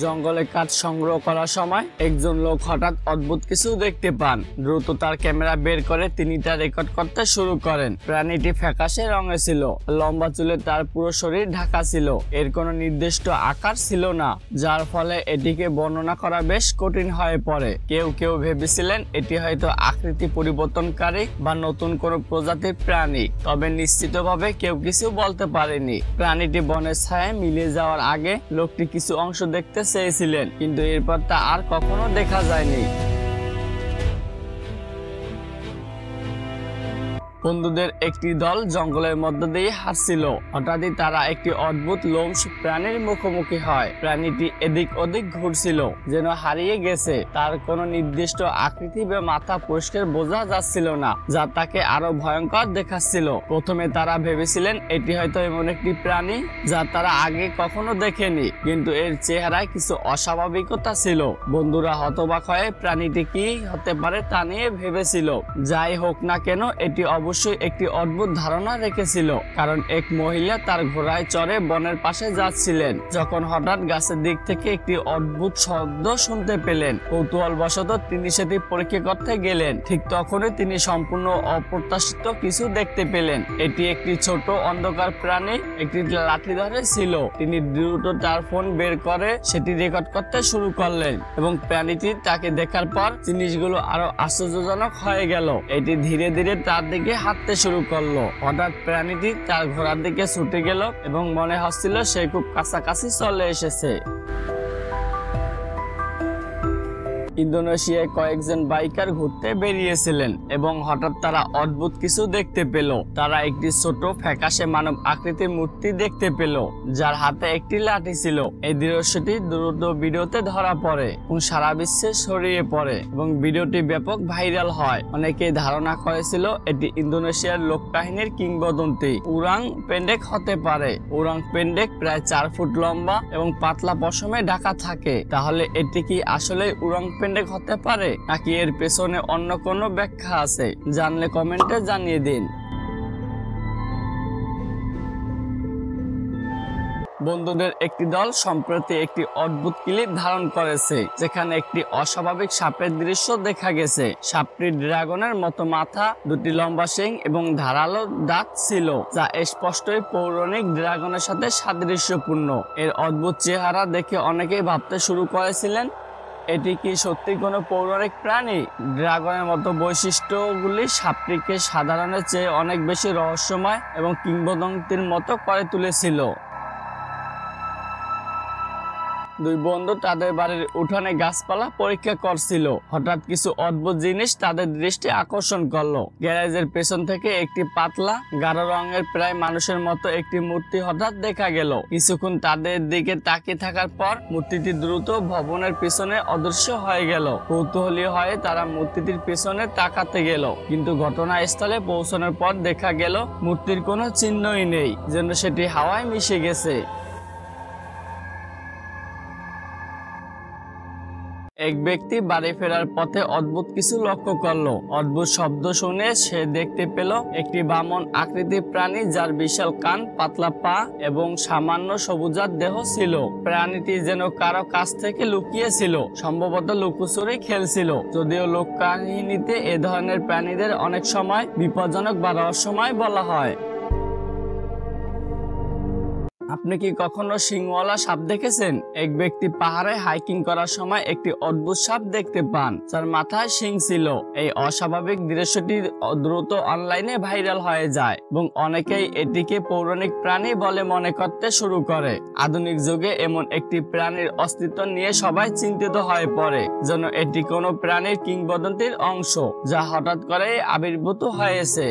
জঙ্গলে কাঠ সংগ্রহ করার সময় একজন লোক হঠাৎ অদ্ভুত কিছু দেখতে পান। দ্রুত তার ক্যামেরা বের করে তিনি তা রেকর্ড করতে শুরু করেন। প্রাণীটি ফ্যাকাশে রঙে ছিল, লম্বা চুলে তার পুরো শরীর ঢাকা ছিল। এর কোনো নির্দিষ্ট আকার ছিল না, যার ফলে এটিকে বর্ণনা করা বেশ কঠিন হয়ে পড়ে। কেউ কেউ ভেবেছিলেন এটি হয়তো আকৃতি পরিবর্তনকারী বা নতুন কোনো প্রজাতির প্রাণী, তবে নিশ্চিতভাবে কেউ কিছু বলতে পারেনি। প্রাণীটি বনের ছায়ায় মিলিয়ে যাওয়ার আগে লোকটি কিছু অংশ দেখতে চেয়েছিলেন, কিন্তু এরপর তা আর কখনো দেখা যায়নি। বন্ধুদের একটি দল জঙ্গলের মধ্য দিয়ে হাঁটছিল। হঠাৎই তারা একটি অদ্ভুত লোমশ প্রাণীর মুখোমুখি হয়। প্রাণীটি এদিক ওদিক ঘুরছিল, যেন হারিয়ে গেছে। তার কোনো নির্দিষ্ট আকৃতি বা মাথা পরিষ্কার বোঝা যাচ্ছিল না, যা তাকে আরো ভয়ঙ্কর দেখাচ্ছিল। প্রথমে তারা ভেবেছিলেন এটি হয়তো এমন একটি প্রাণী যা তারা আগে কখনো দেখেনি, কিন্তু এর চেহারায় কিছু অস্বাভাবিকতা ছিল। বন্ধুরা হতবাক হয়ে প্রাণীটি কি হতে পারে তা নিয়ে ভেবেছিল। যাই হোক না কেন, এটি অবশ্যই একটি অদ্ভুত ধারণা রেখেছিল, কারণ এক মহিলা তার ঘোড়ায় চড়ে বনের পাশে যাচ্ছিলেন, যখন হঠাৎ গাছের দিক থেকে একটি অদ্ভুত শব্দ শুনতে পেলেন। কৌতূহলবশত তিনি সেটি পরীক্ষা করতে গেলেন। ঠিক তখনই তিনি সম্পূর্ণ অপ্রত্যাশিত কিছু দেখতে পেলেন। এটি একটি ছোট অন্ধকার প্রাণী একটি লাঠি ধরে ছিল। তিনি দ্রুত তার ফোন বের করে সেটি রেকর্ড করতে শুরু করলেন, এবং প্রাণীটি তাকে দেখার পর জিনিসগুলো আরো আশ্চর্যজনক হয়ে গেল। এটি ধীরে ধীরে তার দিকে হাঁটতে শুরু করলো। হঠাৎ প্রাণীটি তার ঘোড়ার দিকে ছুটে গেল এবং মনে হচ্ছিল সে খুব কাছাকাছি চলে এসেছে। ইন্দোনেশিয়ায় কয়েকজন বাইকার ঘুরতে বেরিয়েছিলেন এবং হঠাৎ তারা অদ্ভুত কিছু দেখতে পেল। তারা একটি ছোট ফ্যাকাশে মানব আকৃতির মূর্তি দেখতে পেল, যার হাতে একটি লাঠি ছিল। এই দৃশ্যটি দ্রুত ভিডিওতে ধরা পড়ে এবং সারা বিশ্বে ছড়িয়ে পড়ে এবং ভিডিওটি ব্যাপক ভাইরাল হয়। অনেকেই ধারণা করেছিল এটি ইন্দোনেশিয়ার লোককাহিনীর কিংবদন্তি উরাং পেন্ডেক হতে পারে। উরাং পেন্ডেক প্রায় 4 ফুট লম্বা এবং পাতলা পশমে ঢাকা থাকে। তাহলে এটি কি আসলে উরাং পেন্ডেক হতে পারে, নাকি এর পেছনে অন্য কোনো ব্যাখ্যা আছে? জানলে কমেন্টে জানিয়ে দিন। বন্ধুদের একটি দল সম্প্রতি একটি অদ্ভুত ক্লিপ ধারণ করেছে, যেখানে একটি অস্বাভাবিক সাপের দৃশ্য দেখা গেছে। সাপটির ড্রাগনের মতো মাথা, দুটি লম্বা শিং এবং ধারালো দাঁত ছিল, যা স্পষ্টই পৌরাণিক ড্রাগনের সাথে সাদৃশ্যপূর্ণ। এর অদ্ভুত চেহারা দেখে অনেকেই ভাবতে শুরু করেছিলেন এটি কি সত্যি কোনো পৌরাণিক প্রাণী। ড্রাগনের মতো বৈশিষ্ট্যগুলি সাপটিকে সাধারণের চেয়ে অনেক বেশি রহস্যময় এবং কিংবদন্তির মতো করে তুলেছিল। দুই বন্ধু তাদের বাড়ির উঠানে গাছপালা পরীক্ষা করছিল। হঠাৎ কিছু অদ্ভুত জিনিস তাদের দৃষ্টি আকর্ষণ করলো। গ্যারেজের পেছন থেকে একটি পাতলা গাঢ় রঙের প্রায় মানুষের মতো একটি মূর্তি হঠাৎ দেখা গেল। কিছুক্ষণ তাদের দিকে তাকিয়ে থাকার পর মূর্তিটি দ্রুত ভবনের পিছনে অদৃশ্য হয়ে গেল। কৌতূহলী হয়ে তারা মূর্তিটির পিছনে তাকাতে গেল, কিন্তু ঘটনাস্থলে পৌঁছানোর পর দেখা গেল মূর্তির কোনো চিহ্নই নেই, যেন সেটি হাওয়ায় মিশে গেছে। এক ব্যক্তি বাড়ি ফেরার পথে অদ্ভুত কিছু লক্ষ্য করলো। অদ্ভুত শব্দ শুনে সে দেখতে পেল একটি বামন আকৃতির প্রাণী, যার বিশাল কান, পাতলা পা এবং সামান্য সবুজার দেহ ছিল। প্রাণীটি যেন কারো কাছ থেকে লুকিয়ে ছিল, সম্ভবত লুকোচুরি খেলছিল। যদিও লোককাহিনীতে এ ধরনের প্রাণীদের অনেক সময় বিপজ্জনক বা রহস্যময় বলা হয়। আপনি কি কখনো শিংওয়ালা সাপ দেখেছেন? এক ব্যক্তি পাহাড়ে হাইকিং করার সময় একটি অদ্ভুত সাপ দেখতে পান, যার মাথায় শিং ছিল। এই অস্বাভাবিক দৃশ্যটি দ্রুত অনলাইনে ভাইরাল হয়ে যায় এবং অনেকেই এটিকে পৌরাণিক প্রাণী বলে মনে করতে শুরু করে। আধুনিক যুগে এমন একটি প্রাণীর অস্তিত্ব নিয়ে সবাই চিন্তিত হয়ে পড়ে, যেন এটি কোনো প্রাণীর কিংবদন্তির অংশ, যা হঠাৎ করে আবির্ভূত হয়েছে।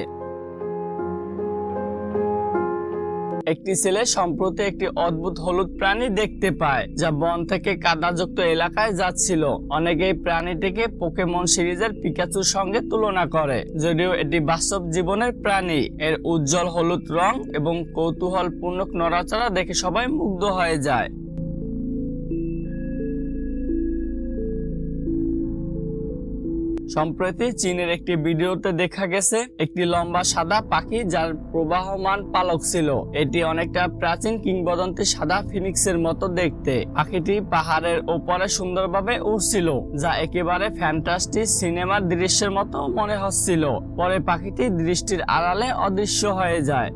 একটি ছেলে সম্প্রতি একটি অদ্ভুত হলুদ প্রাণী দেখতে পায়, যা বন থেকে কাদাযুক্ত এলাকায় যাচ্ছিল। অনেকেই প্রাণীটিকে পোকেমন সিরিজের পিকাচুর সঙ্গে তুলনা করে, যদিও এটি বাস্তব জীবনের প্রাণী। এর উজ্জ্বল হলুদ রং এবং কৌতূহলপূর্ণ নড়াচড়া দেখে সবাই মুগ্ধ হয়ে যায়। সম্প্রতি চীনের একটি ভিডিওতে দেখা গেছে একটি লম্বা সাদা পাখি যার প্রবাহমান পালক ছিল। এটি অনেকটা প্রাচীন কিংবদন্তি সাদা ফিনিক্সের মতো দেখতে। পাখিটি পাহাড়ের ওপরে সুন্দরভাবে উড়ছিল, যা একেবারে ফ্যান্টাস্টিক সিনেমার দৃশ্যের মতো মনে হচ্ছিল। পরে পাখিটি দৃষ্টির আড়ালে অদৃশ্য হয়ে যায়।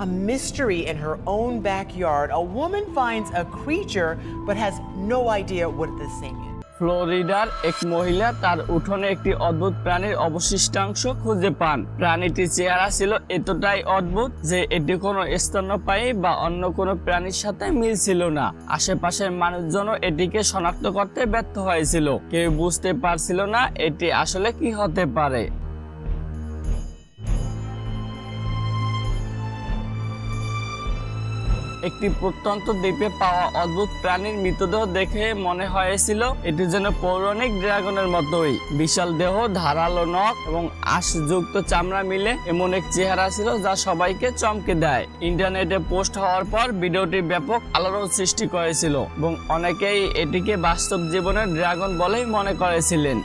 A mystery in her own backyard. A woman finds a creature but has no idea what this thing is. ফ্লোরিডার এক মহিলা তার উঠোনে একটি অদ্ভুত প্রাণীর অবশিষ্টাংশ খুঁজে পান। প্রাণীটির চেহারা ছিল এতটাই অদ্ভুত যে এটি কোনো স্তন্যপায়ী বা অন্য কোনো প্রাণীর সাথে মিল ছিল না। আশেপাশের মানুষজনও এটিকে শনাক্ত করতে ব্যর্থ হয়েছিল। কেউ বুঝতে পারছিল না এটি আসলে কি হতে পারে। একটি প্রত্যন্ত দ্বীপে পাওয়া অদ্ভুত প্রাণীর মৃতদেহ দেখে মনে হয়েছিল এটি যেন পৌরাণিক ড্রাগনের মতোই। বিশাল দেহ, ধারালো নখ এবং আঁশযুক্ত চামড়া মিলে এমন এক চেহারা ছিল যা সবাইকে চমকে দেয়। ইন্টারনেটে পোস্ট হওয়ার পর ভিডিওটি ব্যাপক আলোড়ন সৃষ্টি করেছিল এবং অনেকেই এটিকে বাস্তব জীবনের ড্রাগন বলেই মনে করেছিলেন।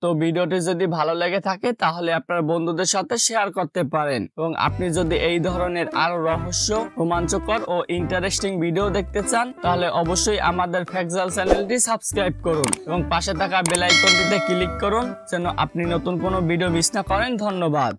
তো ভিডিওটি যদি ভালো লেগে থাকে তাহলে আপনার বন্ধুদের সাথে শেয়ার করতে পারেন, এবং আপনি যদি এই ধরনের আরো রহস্য, রোমাঞ্চকর ও ইন্টারেস্টিং ভিডিও দেখতে চান তাহলে অবশ্যই আমাদের ফ্যাক্টজাল চ্যানেলটি সাবস্ক্রাইব করুন এবং পাশে থাকা বেল আইকনটিতে ক্লিক করুন যেন আপনি নতুন কোনো ভিডিও মিস না করেন। ধন্যবাদ।